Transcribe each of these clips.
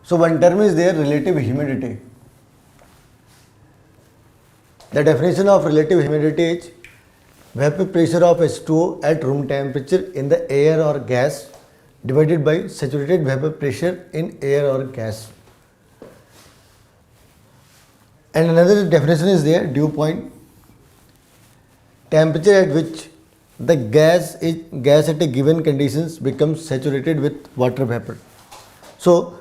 So one term is there, relative humidity. The definition of relative humidity is vapor pressure of H2O at room temperature in the air or gas divided by saturated vapor pressure in air or gas. And another definition is there, dew point, temperature at which the gas at a given conditions becomes saturated with water vapor. So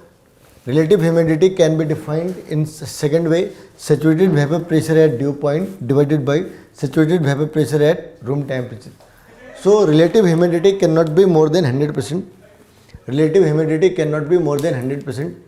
relative humidity can be defined in second way, saturated vapor pressure at dew point divided by saturated vapor pressure at room temperature. So relative humidity cannot be more than 100%. Relative humidity cannot be more than 100%.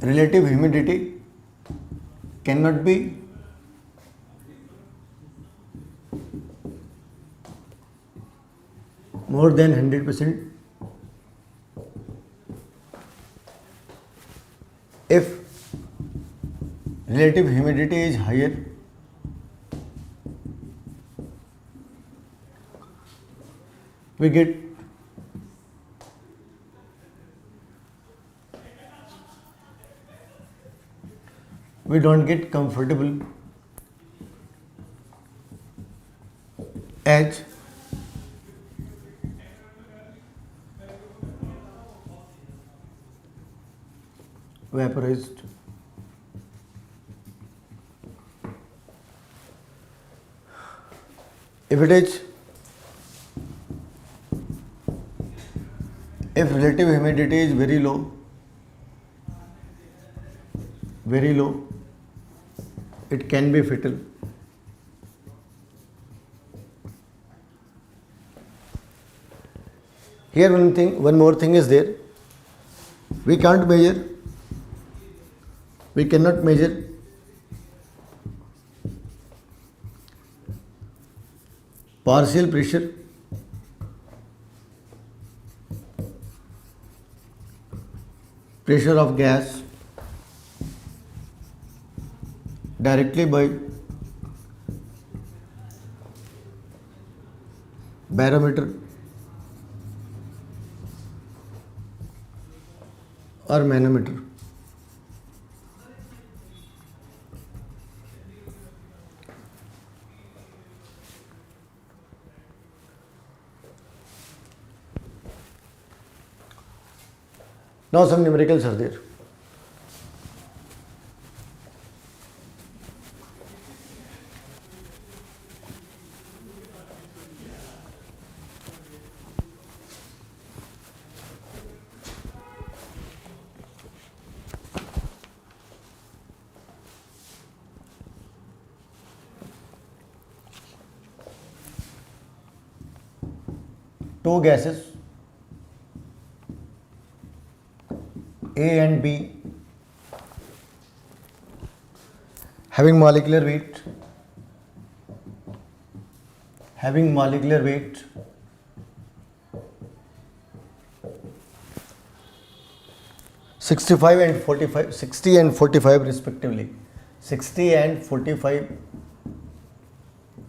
Relative humidity cannot be more than 100% if relative humidity is higher, we don't get comfortable as vaporized. If relative humidity is very low, it can be fatal. Here one more thing is there. We cannot measure partial pressure, pressure of gas directly by barometer or manometer. Now some numericals are there. Two gases A and B having molecular weight 60 and 45 respectively. 60 and 45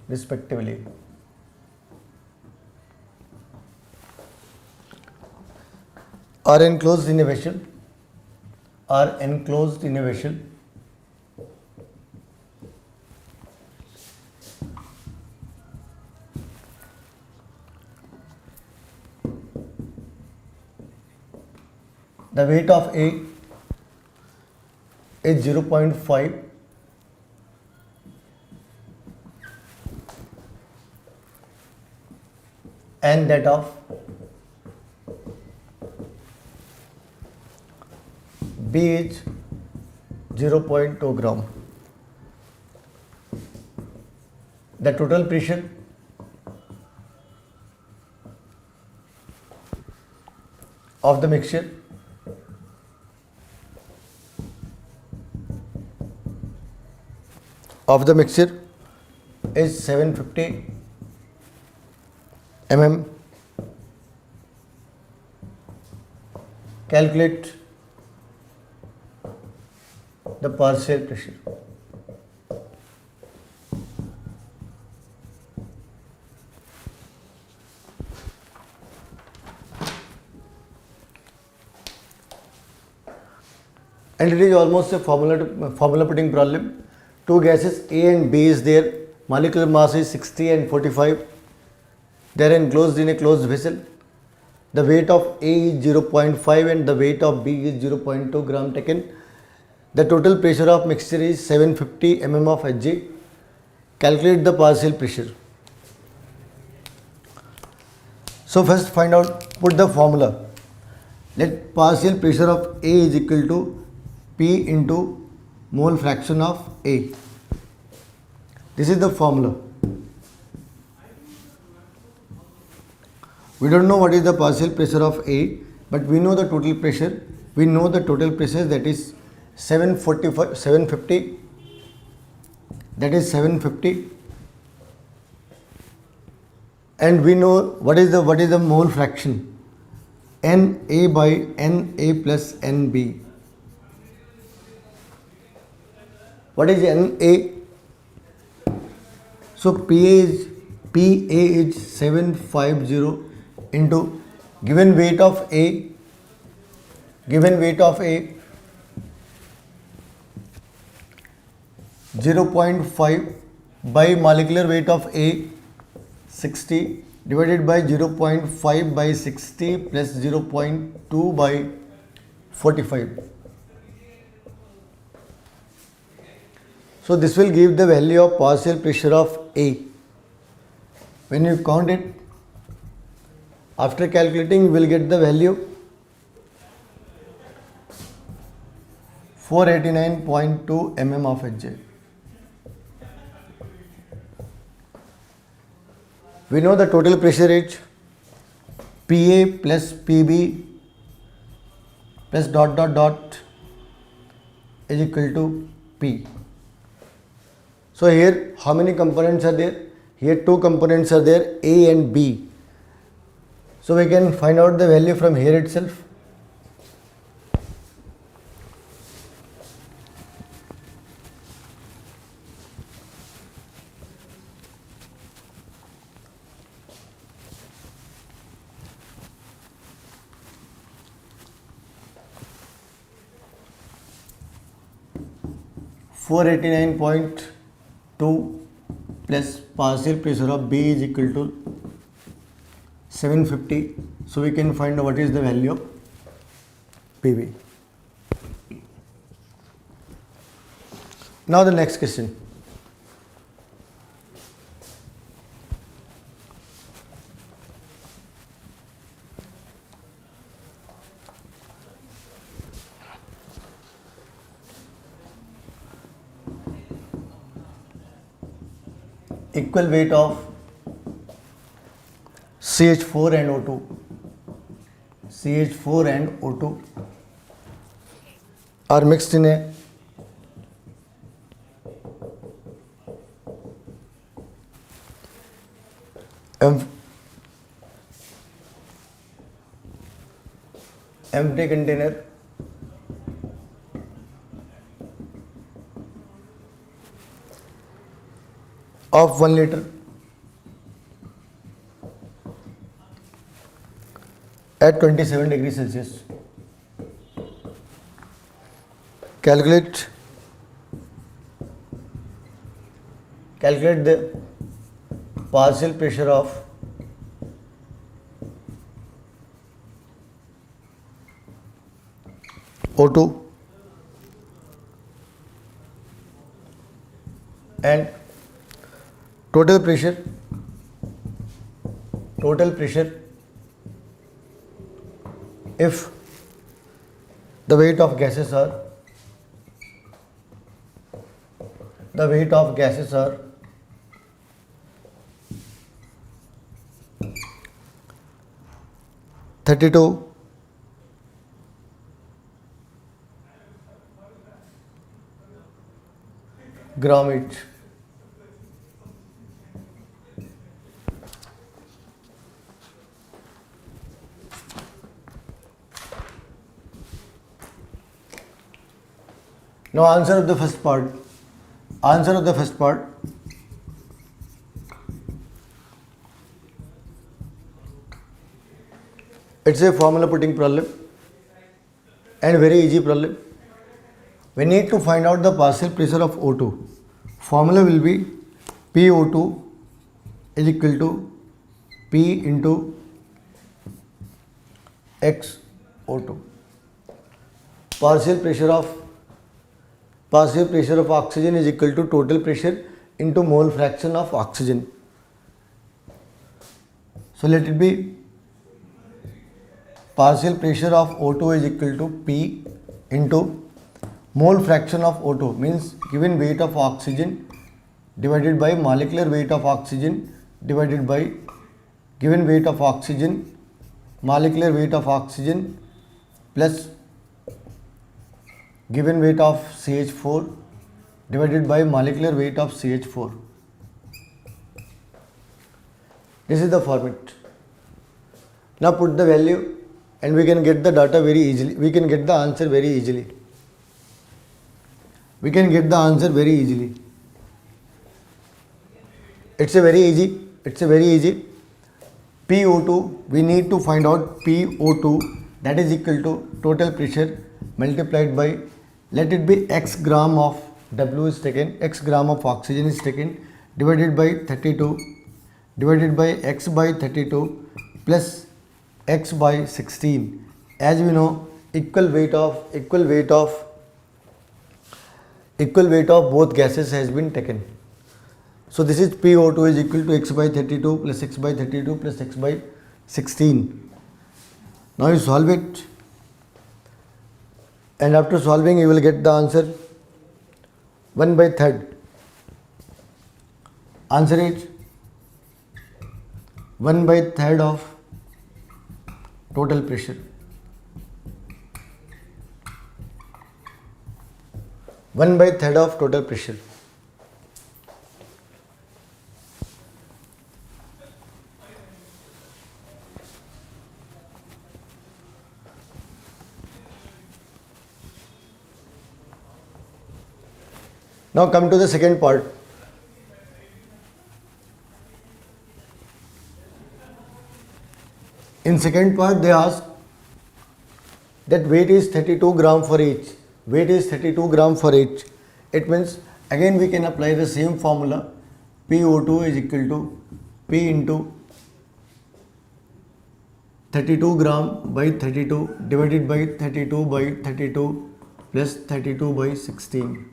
respectively. Are enclosed in a vessel. The weight of A is 0.5 and that of B is 0.2 gram. The total pressure of the mixture is 750 mm. Calculate the partial pressure. And it is almost a formula putting problem. Two gases A and B is there. Molecular mass is 60 and 45. They are enclosed in a closed vessel. The weight of A is 0.5 and the weight of B is 0.2 gram taken. The total pressure of mixture is 750 mm of Hg. Calculate the partial pressure. So first find out, put the formula. Let partial pressure of A is equal to P into mole fraction of A. This is the formula. We don't know what is the partial pressure of A, but we know the total pressure. We know the total pressure, that is 750. That is 750. And we know what is the mole fraction. Na by Na plus Nb. What is Na? So Pa is 750 into given weight of A 0.5 by molecular weight of A 60 divided by 0.5 by 60 plus 0.2 by 45. So this will give the value of partial pressure of A. When you count it, after calculating, you will get the value 489.2 mm of Hg. We know the total pressure is Pa plus Pb plus dot dot dot is equal to P. So here how many components are there? Here two components are there, A and B. So we can find out the value from here itself. (489.2) plus partial pressure of B is equal to 750. So we can find out what is the value of PV. Now the next question. Equal weight of CH4 and O2. CH4 and O2 are mixed in a empty container of 1 liter at 27 degrees Celsius. Calculate the partial pressure of O2 and total pressure if the weight of gases are 32 gram each. Now answer of the first part. Answer of the first part. It's a formula putting problem and very easy problem. We need to find out the partial pressure of O2. Formula will be PO2 is equal to P into XO2. Partial pressure of oxygen is equal to total pressure into mole fraction of oxygen. So let it be partial pressure of O2 is equal to P into mole fraction of O2, means given weight of oxygen divided by molecular weight of oxygen divided by given weight of oxygen, molecular weight of oxygen plus given weight of CH4 divided by molecular weight of CH4. This is the format. Now put the value and we can get the data very easily. We can get the answer very easily. We can get the answer very easily. It's a very easy. PO2, we need to find out PO2, that is equal to total pressure multiplied by, let it be X gram of W is taken, X gram of oxygen is taken, divided by 32, divided by X by 32 plus X by 16. As we know, equal weight of both gases has been taken. So this is PO2 is equal to X by 32 plus X by 32 plus X by 16. Now you solve it, and after solving you will get the answer 1/3. Answer is 1/3 of total pressure. 1/3 of total pressure. Now come to the second part. In second part they ask that weight is 32 gram for each. Weight is 32 gram for each. It means again we can apply the same formula. PO2 is equal to P into 32 gram by 32 divided by 32 by 32 plus 32 by 16.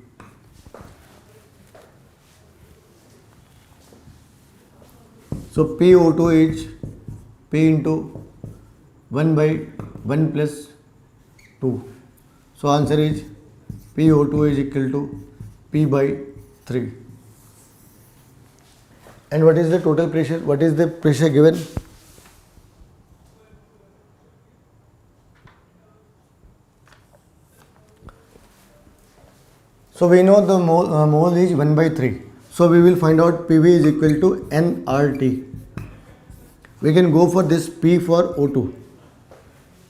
So PO2 is P into 1 by 1 plus 2. So answer is PO2 is equal to P by 3. And what is the total pressure? What is the pressure given? So we know the mole is 1/3. So we will find out PV is equal to nRT. We can go for this P for O2.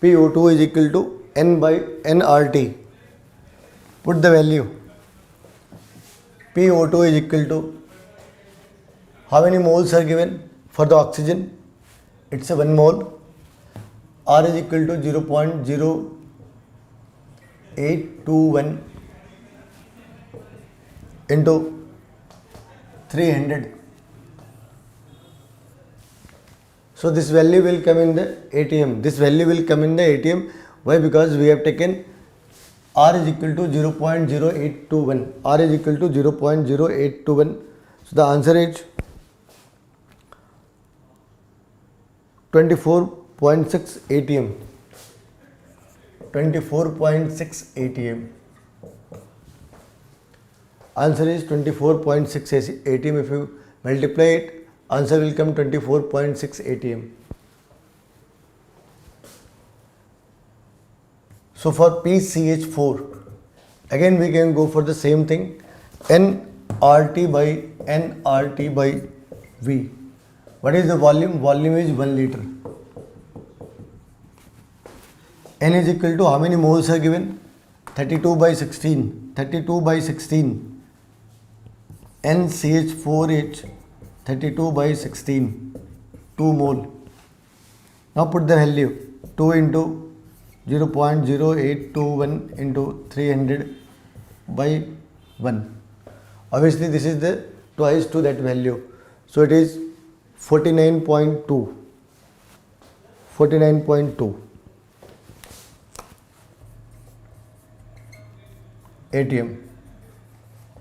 PO2 is equal to N by nRT. Put the value. PO2 is equal to, how many moles are given for the oxygen? It's a 1 mole. R is equal to 0.0821 into 300. So this value will come in the ATM. This value will come in the ATM. Why? Because we have taken R is equal to 0.0821. R is equal to 0.0821. So the answer is 24.6 ATM. 24.6 ATM. Answer is 24.6 ATM. If you multiply it, answer will come 24.6 ATM. So for PCH4, again we can go for the same thing. nRT by V. What is the volume? Volume is 1 liter. N is equal to, how many moles are given? 32/16 NCH4H 32/16 2 mole. Now put the value 2 into 0.0821 into 300 by 1. Obviously this is the twice to that value, so it is 49.2 atm.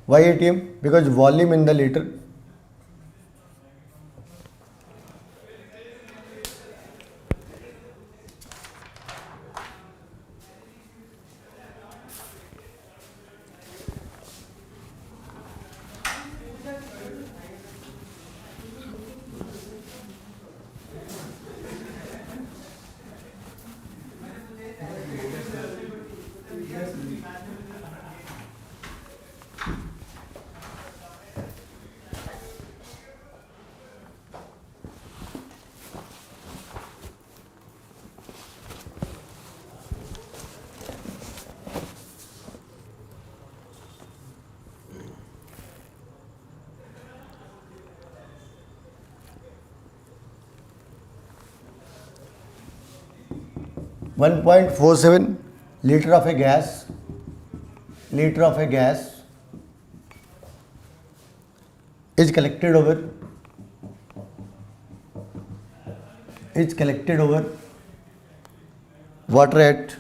Why atm? Because volume in the liter. One 1.47 liter of a gas is collected over water at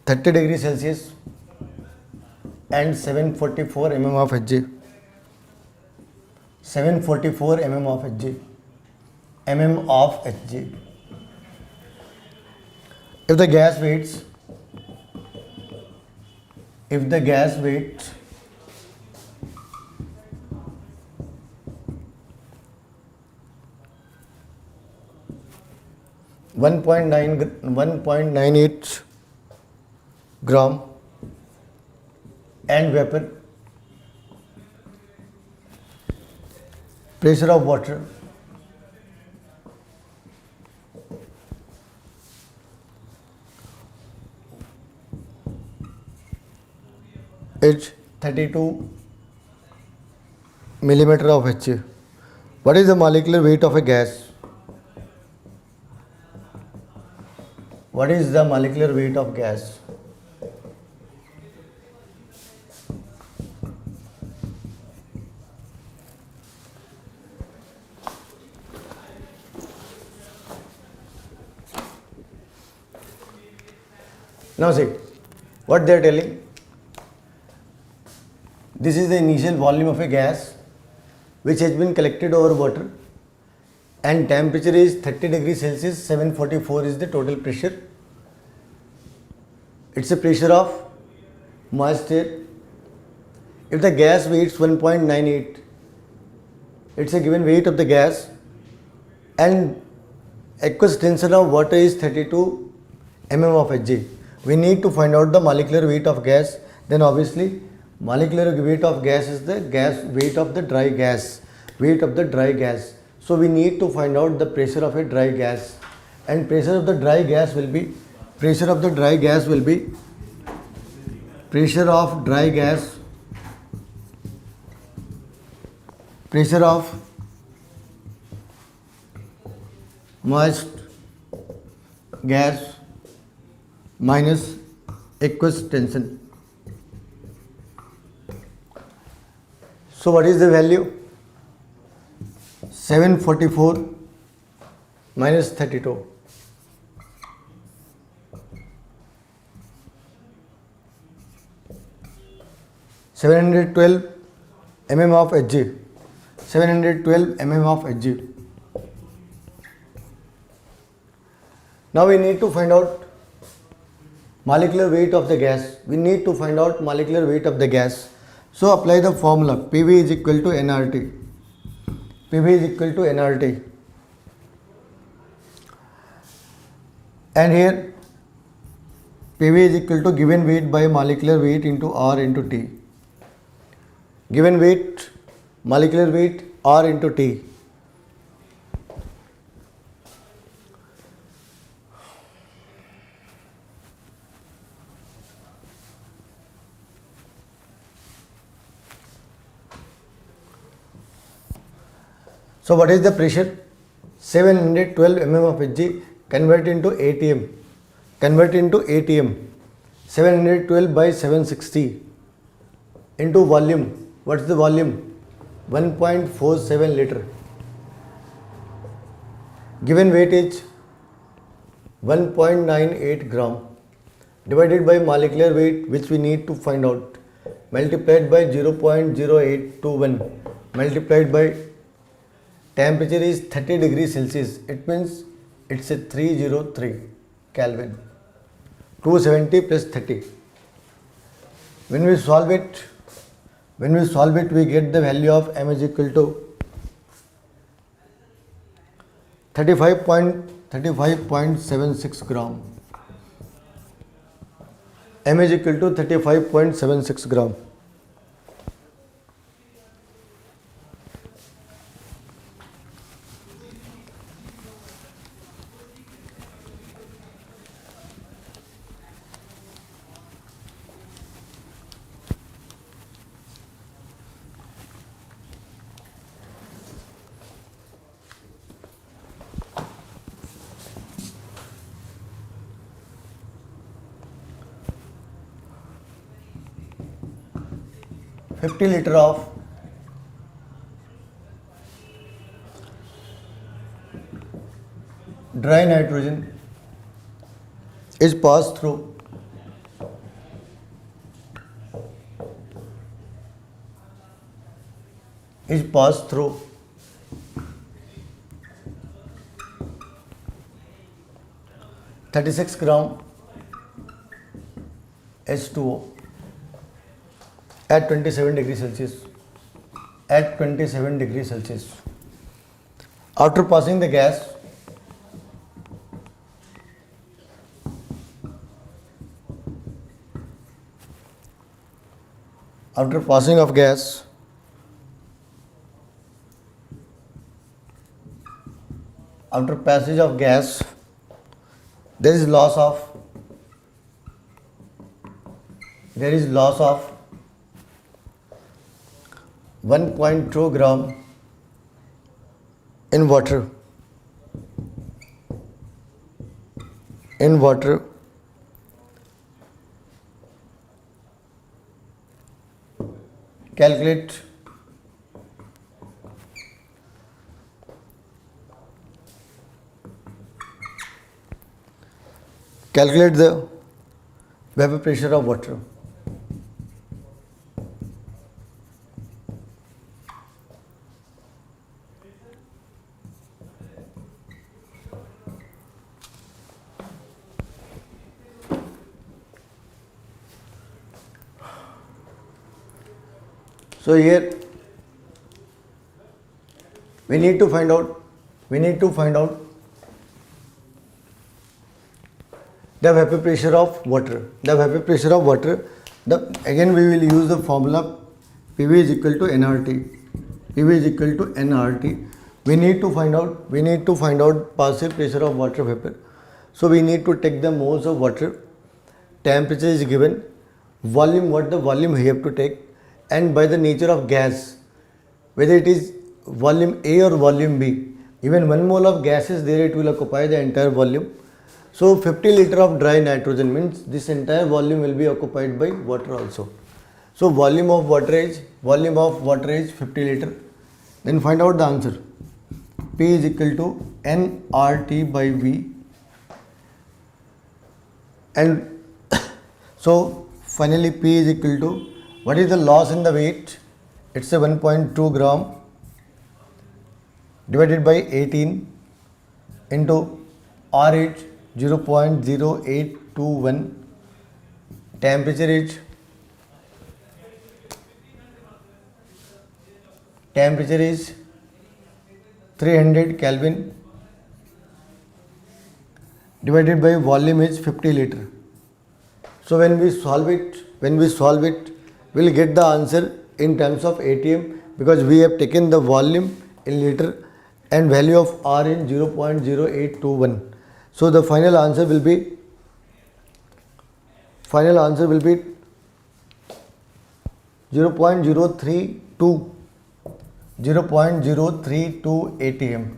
30 degrees Celsius and 744 mm of Hg. 744 mm of Hg. If the gas weighs 1.98 gram and vapor, pressure of water is 32 millimeter of Hg. What is the molecular weight of a gas? What is the molecular weight of gas? Now see what they are telling. This is the initial volume of a gas which has been collected over water, and temperature is 30 degrees Celsius, 744 is the total pressure. It's a pressure of moist air. If the gas weighs 1.98, it's a given weight of the gas, and aqueous tension of water is 32 mm of Hg. We need to find out the molecular weight of gas. Then obviously molecular weight of gas is the gas weight of the dry gas, So we need to find out the pressure of a dry gas, and pressure of the dry gas will be pressure of moist gas minus aqueous tension. So what is the value? 744 minus 32. 712 mm of Hg. 712 mm of Hg. Now we need to find out molecular weight of the gas. So apply the formula. PV is equal to nRT. And here PV is equal to given weight by molecular weight into R into T. Given weight, molecular weight, R into T. So what is the pressure? 712 mm of Hg, convert into ATM. Convert into ATM. 712 by 760 into volume. What's the volume? 1.47 liter. Given weight is 1.98 gram. Divided by molecular weight, which we need to find out, multiplied by 0.0821, multiplied by temperature is 30 degrees Celsius. It means it's a 303 Kelvin. 270 plus 30. When we solve it, we get the value of m is equal to 35.76 gram. M is equal to 35.76 gram. $50 liters of dry nitrogen is passed through 36 gram H2O at 27 degrees Celsius. At 27 degrees Celsius. After passing the gas, after passage of gas, there is loss of 1.2 gram in water. Calculate the vapor pressure of water. So here we need to find out the vapor pressure of water. Again we will use the formula PV is equal to nRT. We need to find out partial pressure of water vapor. So we need to take the moles of water. Temperature is given. Volume, what the volume we have to take, and by the nature of gas, whether it is volume A or volume B, even 1 mole of gas is there, it will occupy the entire volume. So 50 liters of dry nitrogen means this entire volume will be occupied by water also. So volume of water is 50 liters. Then find out the answer. P is equal to nRT by V, and so finally P is equal to, what is the loss in the weight? It's a 1.2 gram divided by 18 into RH 0.0821. Temperature is 300 Kelvin divided by volume is 50 liter. So when we solve it, we will get the answer in terms of ATM, because we have taken the volume in liter and value of R in 0.0821. So the final answer will be 0.032 0.032 atm.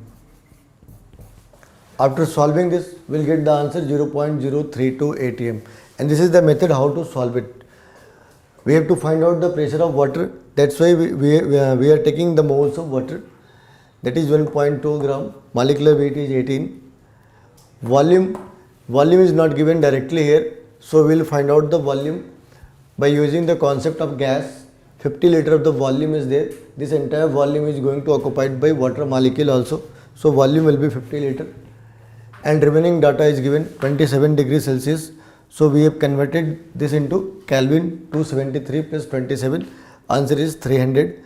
After solving this, we'll get the answer 0.032 atm. And this is the method how to solve it. We have to find out the pressure of water. That's why we are taking the moles of water. That is 1.2 gram. Molecular weight is 18. Volume is not given directly here. So we will find out the volume by using the concept of gas. 50 liter of the volume is there. This entire volume is going to occupied by water molecule also. So volume will be 50 liter. And remaining data is given 27 degrees Celsius. So we have converted this into Kelvin. 273 plus 27. Answer is 300.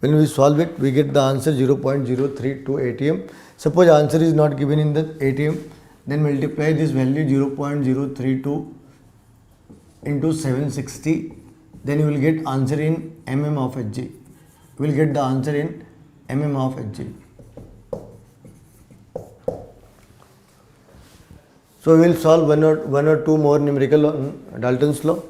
When we solve it, we get the answer 0.032 atm. Suppose answer is not given in the atm, then multiply this value 0.032 into 760. Then you will get answer in mm of Hg. You will get the answer in mm of Hg. So we will solve one or two more numerical on Dalton's law.